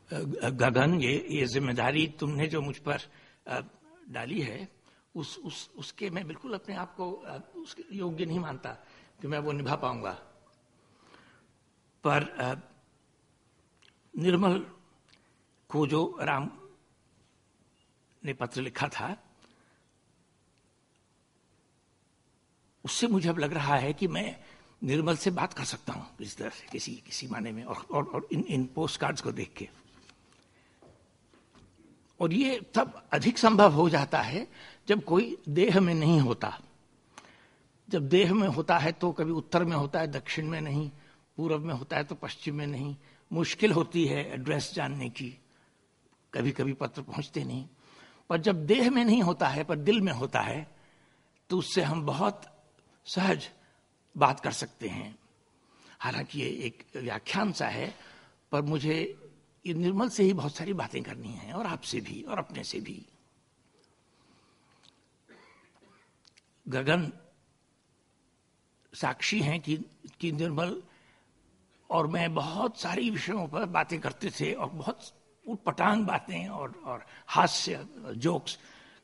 गगन, ये जिम्मेदारी तुमने जो मुझ पर डाली है, उसके मैं बिल्कुल अपने आप को उसके योग्य नहीं मानता कि मैं वो निभा पाऊंगा। पर निर्मल को जो राम ने पत्र लिखा था, उससे मुझे अब लग रहा है कि मैं निर्मल से बात कर सकता हूं इस तरह से, किसी माने में, और इन पोस्ट कार्ड्स को देख के। और ये तब अधिक संभव हो जाता है जब कोई देह में नहीं होता। जब देह में होता है तो कभी उत्तर में होता है, दक्षिण में नहीं, पूर्व में होता है तो पश्चिम में नहीं। मुश्किल होती है एड्रेस जानने की, कभी कभी पत्र पहुंचते नहीं। पर जब देह में नहीं होता है पर दिल में होता है, तो उससे हम बहुत सहज बात कर सकते हैं। हालांकि ये एक व्याख्यान सा है, पर मुझे ये निर्मल से ही बहुत सारी बातें करनी है, और आपसे भी और अपने से भी। गगन साक्षी हैं कि निर्मल और मैं बहुत सारी विषयों पर बातें करते थे, और बहुत उटपटांग बातें और हास्य, जोक्स।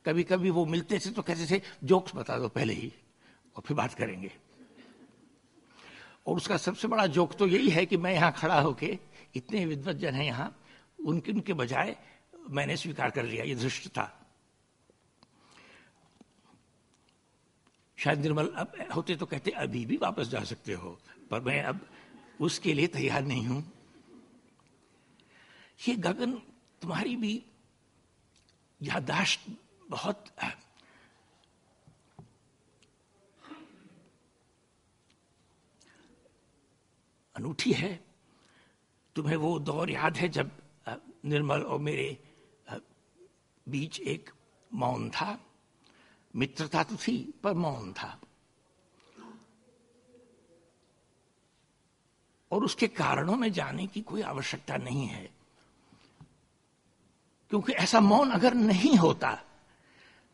कभी कभी वो मिलते थे तो कहते थे जोक्स बता दो पहले ही और फिर बात करेंगे। और उसका सबसे बड़ा जोक तो यही है कि मैं यहां खड़ा होके, इतने विद्वत जन हैं यहां, उनके बजाय मैंने स्वीकार कर लिया। ये धृष्टता। शायद निर्मल अब होते तो कहते अभी भी वापस जा सकते हो, पर मैं अब उसके लिए तैयार नहीं हूं। ये गगन, तुम्हारी भी याददाश्त बहुत अनूठी है। तुम्हें वो दौर याद है जब निर्मल और मेरे बीच एक मौन था। मित्रता तो थी पर मौन था, और उसके कारणों में जाने की कोई आवश्यकता नहीं है, क्योंकि ऐसा मौन अगर नहीं होता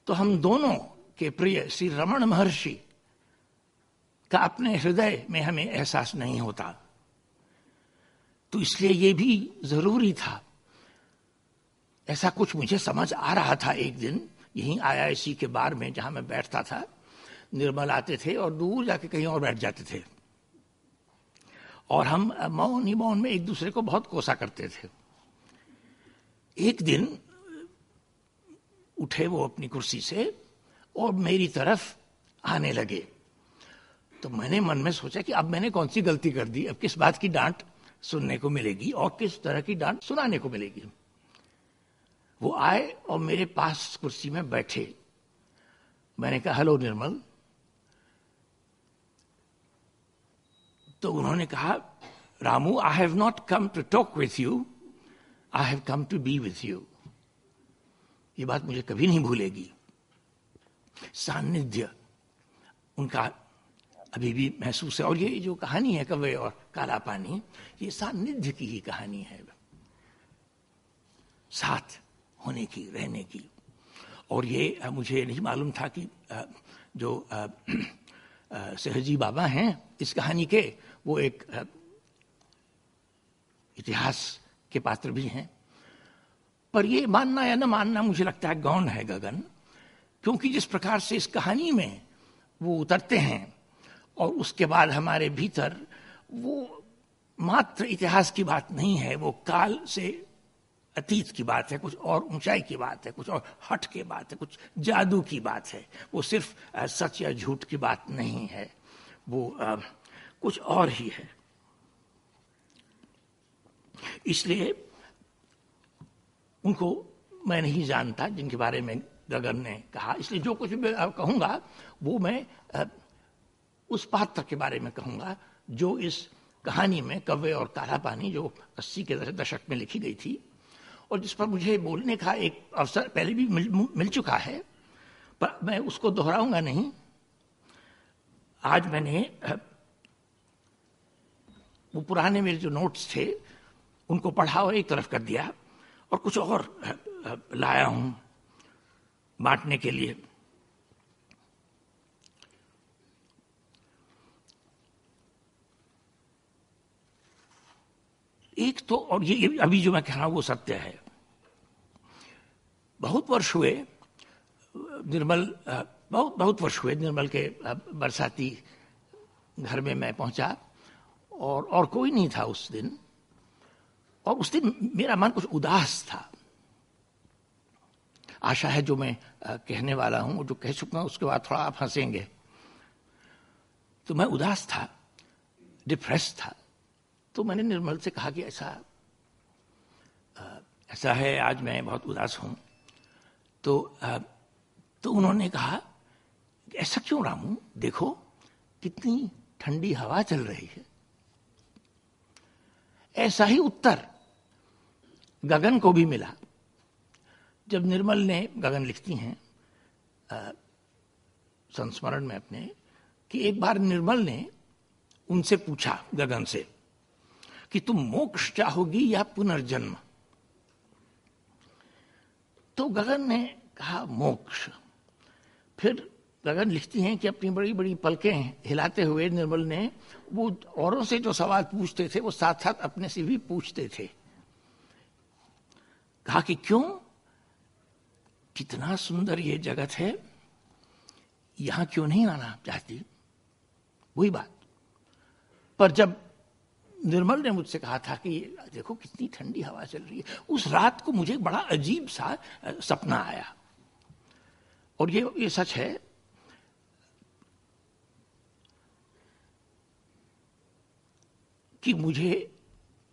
तो हम दोनों के प्रिय श्री रमण महर्षि का अपने हृदय में हमें एहसास नहीं होता। तो इसलिए ये भी जरूरी था। ऐसा कुछ मुझे समझ आ रहा था एक दिन, यहीं IISc के बार में जहां मैं बैठता था। निर्मल आते थे और दूर जाके कहीं और बैठ जाते थे, और हम मौन ही मौन में एक दूसरे को बहुत कोसा करते थे। एक दिन उठे वो अपनी कुर्सी से और मेरी तरफ आने लगे। तो मैंने मन में सोचा कि अब मैंने कौन सी गलती कर दी, अब किस बात की डांट सुनने को मिलेगी और किस तरह की डांट सुनाने को मिलेगी। वो आए और मेरे पास कुर्सी में बैठे। मैंने कहा हेलो निर्मल। तो उन्होंने कहा Ramu, I have not come to talk with you, I have come to be with you. ये बात मुझे कभी नहीं भूलेगी। सान्निध्य उनका अभी भी महसूस है। और ये जो कहानी है कव्वे और काला पानी, ये सान्निध्य की ही कहानी है, साथ होने की, रहने की। और ये मुझे नहीं मालूम था कि जो सहजी बाबा हैं इस कहानी के, वो एक इतिहास के पात्र भी हैं। पर ये मानना या न मानना मुझे लगता है गौण है गगन, क्योंकि जिस प्रकार से इस कहानी में वो उतरते हैं और उसके बाद हमारे भीतर, वो मात्र इतिहास की बात नहीं है, वो काल से अतीत की बात है, कुछ और ऊंचाई की बात है, कुछ और हट की बात है, कुछ जादू की बात है। वो सिर्फ सच या झूठ की बात नहीं है, वो कुछ और ही है। इसलिए उनको मैं नहीं जानता जिनके बारे में गगन ने कहा, इसलिए जो कुछ भी कहूंगा वो मैं उस पात्र के बारे में कहूंगा जो इस कहानी में कव्वे और काला पानी, जो 80 के दशक में लिखी गई थी, और जिस पर मुझे बोलने का एक अवसर पहले भी मिल चुका है, पर मैं उसको दोहराऊंगा नहीं। आज मैंने वो पुराने मेरे जो नोट्स थे उनको पढ़ा और एक तरफ कर दिया, और कुछ और लाया हूं बांटने के लिए। एक तो, और ये अभी जो मैं कह रहा हूं वो सत्य है, बहुत वर्ष हुए निर्मल, बहुत वर्ष हुए निर्मल के बरसाती घर में मैं पहुंचा और कोई नहीं था उस दिन, और उस दिन मेरा मन कुछ उदास था। आशा है जो मैं कहने वाला हूं, जो कह चुका हूं उसके बाद थोड़ा आप हंसेंगे। तो मैं उदास था, डिप्रेस था। तो मैंने निर्मल से कहा कि ऐसा है, आज मैं बहुत उदास हूं। तो उन्होंने कहा, ऐसा क्यों रामू, देखो कितनी ठंडी हवा चल रही है। ऐसा ही उत्तर गगन को भी मिला। जब निर्मल ने, गगन लिखती हैं संस्मरण में अपने, कि एक बार निर्मल ने उनसे पूछा, गगन से, कि तुम मोक्ष चाहोगी या पुनर्जन्म। तो गगन ने कहा मोक्ष। फिर गगन लिखती हैं कि अपनी बड़ी बड़ी पलकें हिलाते हुए निर्मल ने वो औरों से जो सवाल पूछते थे वो साथ साथ अपने से भी पूछते थे। कहा कि क्यों, कितना सुंदर ये जगत है, यहां क्यों नहीं आना चाहती। वही बात। पर जब निर्मल ने मुझसे कहा था कि देखो कितनी ठंडी हवा चल रही है, उस रात को मुझे बड़ा अजीब सा सपना आया। और ये सच है, कि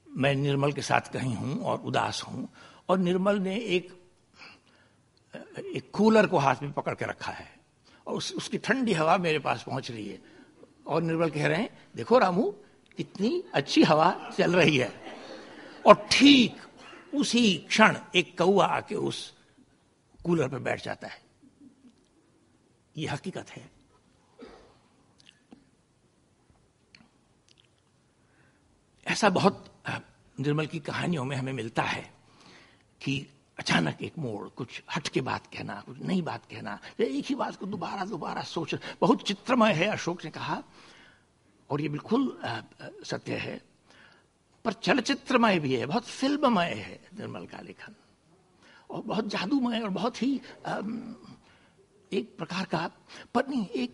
मैं निर्मल के साथ कहीं हूं और उदास हूं, और निर्मल ने एक कूलर को हाथ में पकड़ के रखा है और उसकी ठंडी हवा मेरे पास पहुंच रही है, और निर्मल कह रहे हैं, देखो रामू कितनी अच्छी हवा चल रही है। और ठीक उसी क्षण एक कौवा आके उस कूलर पर बैठ जाता है। यह हकीकत है। ऐसा बहुत निर्मल की कहानियों में हमें मिलता है कि अचानक एक मोड़, कुछ हट के बात कहना, कुछ नई बात कहना, या एक ही बात को दोबारा दोबारा सोचना। बहुत चित्रमय है, अशोक ने कहा, और ये बिल्कुल सत्य है। पर चलचित्रमय भी है, बहुत फिल्ममय है निर्मल का लेखन, और बहुत जादूमय, और बहुत ही एक प्रकार का, पर नहीं,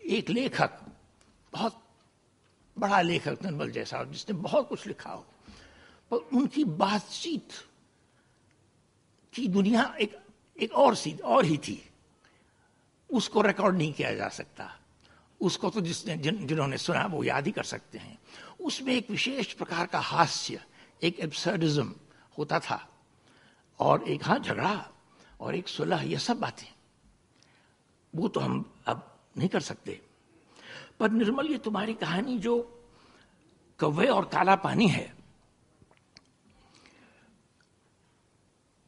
एक लेखक, बहुत बड़ा लेखक निर्मल जैसा, जिसने बहुत कुछ लिखा हो, पर उनकी बातचीत की दुनिया एक और ही थी। उसको रिकॉर्ड नहीं किया जा सकता। उसको तो जिन्होंने सुना वो याद ही कर सकते हैं। उसमें एक विशेष प्रकार का हास्य, एक एब्सर्डिज्म होता था, और एक झगड़ा, और एक सुलह, ये सब बातें वो तो हम अब नहीं कर सकते। पर निर्मल, ये तुम्हारी कहानी जो कौवे और काला पानी है,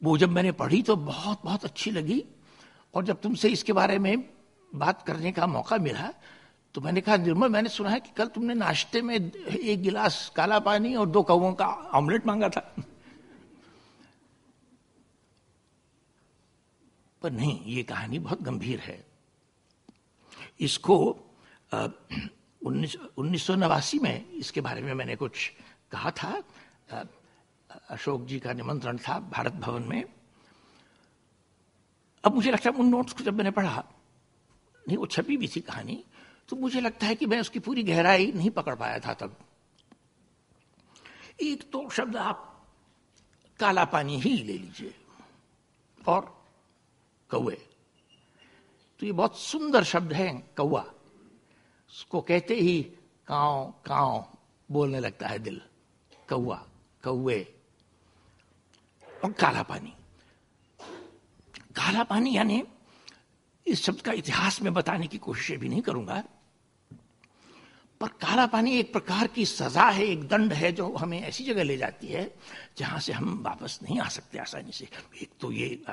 वो जब मैंने पढ़ी तो बहुत बहुत अच्छी लगी। और जब तुमसे इसके बारे में बात करने का मौका मिला तो मैंने कहा, निर्मल मैंने सुना है कि कल तुमने नाश्ते में 1 गिलास काला पानी और 2 कौवों का ऑमलेट मांगा था। पर नहीं, ये कहानी बहुत गंभीर है। इसको 1989 में इसके बारे में मैंने कुछ कहा था। अशोक जी का निमंत्रण था भारत भवन में। अब मुझे लगता है उन नोट्स को जब मैंने पढ़ा, नहीं वो छपी भी थी कहानी, तो मुझे लगता है कि मैं उसकी पूरी गहराई नहीं पकड़ पाया था तब। एक तो शब्द आप काला पानी ही ले लीजिए, और कौवे, तो ये बहुत सुंदर शब्द है कौवा। उसको कहते ही कांव कांव बोलने लगता है दिल। कौवा, कौवे, और काला पानी। काला पानी यानी, इस शब्द का इतिहास में बताने की कोशिश भी नहीं करूंगा, पर काला पानी एक प्रकार की सजा है, एक दंड है, जो हमें ऐसी जगह ले जाती है जहां से हम वापस नहीं आ सकते आसानी से। एक तो ये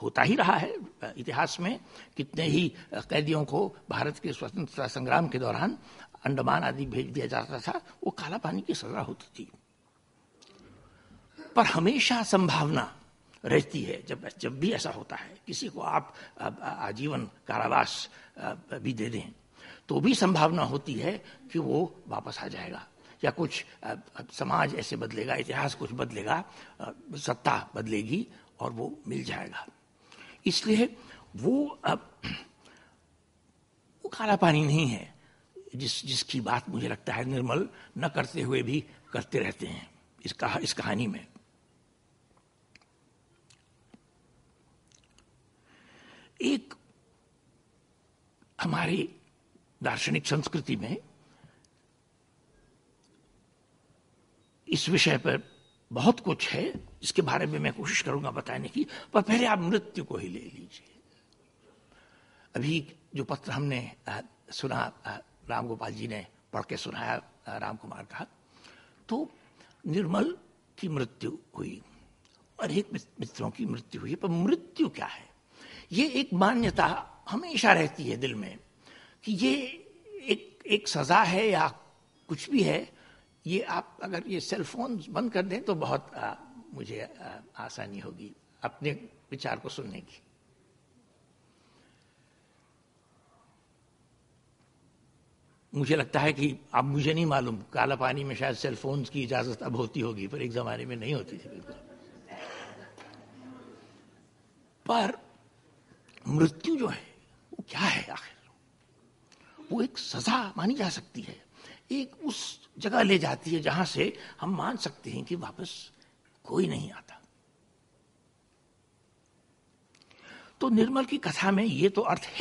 होता ही रहा है इतिहास में, कितने ही कैदियों को भारत के स्वतंत्रता संग्राम के दौरान अंडमान आदि भेज दिया जाता था, वो काला पानी की सजा होती थी। पर हमेशा संभावना रहती है, जब भी ऐसा होता है, किसी को आप आजीवन कारावास भी दे दें तो भी संभावना होती है कि वो वापस आ जाएगा। या कुछ समाज ऐसे बदलेगा, इतिहास कुछ बदलेगा, सत्ता बदलेगी और वो मिल जाएगा। इसलिए वो काला पानी नहीं है जिसकी बात मुझे लगता है निर्मल न करते हुए भी करते रहते हैं इस कहानी में। एक हमारी दार्शनिक संस्कृति में इस विषय पर बहुत कुछ है, इसके बारे में मैं कोशिश करूंगा बताने की, पर पहले आप मृत्यु को ही ले लीजिए। अभी जो पत्र हमने सुना, राम गोपाल जी ने पढ़ के सुनाया राम कुमार का, तो निर्मल की मृत्यु हुई और एक मित्रों की मृत्यु हुई। पर मृत्यु क्या है? ये एक मान्यता हमेशा रहती है दिल में कि ये एक सजा है या कुछ भी है। ये आप अगर ये सेल फोन बंद कर दें तो बहुत मुझे आसानी होगी अपने विचार को सुनने की। मुझे लगता है कि अब मुझे नहीं मालूम, काला पानी में शायद सेल फोन की इजाजत अब होती होगी, पर एक जमाने में नहीं होती थी बिल्कुल। पर मृत्यु जो है वो क्या है आखिर? वो एक सजा मानी जा सकती है, एक उस जगह ले जाती है जहां से हम मान सकते हैं कि वापस कोई नहीं आता। तो निर्मल की कथा में ये तो अर्थ है।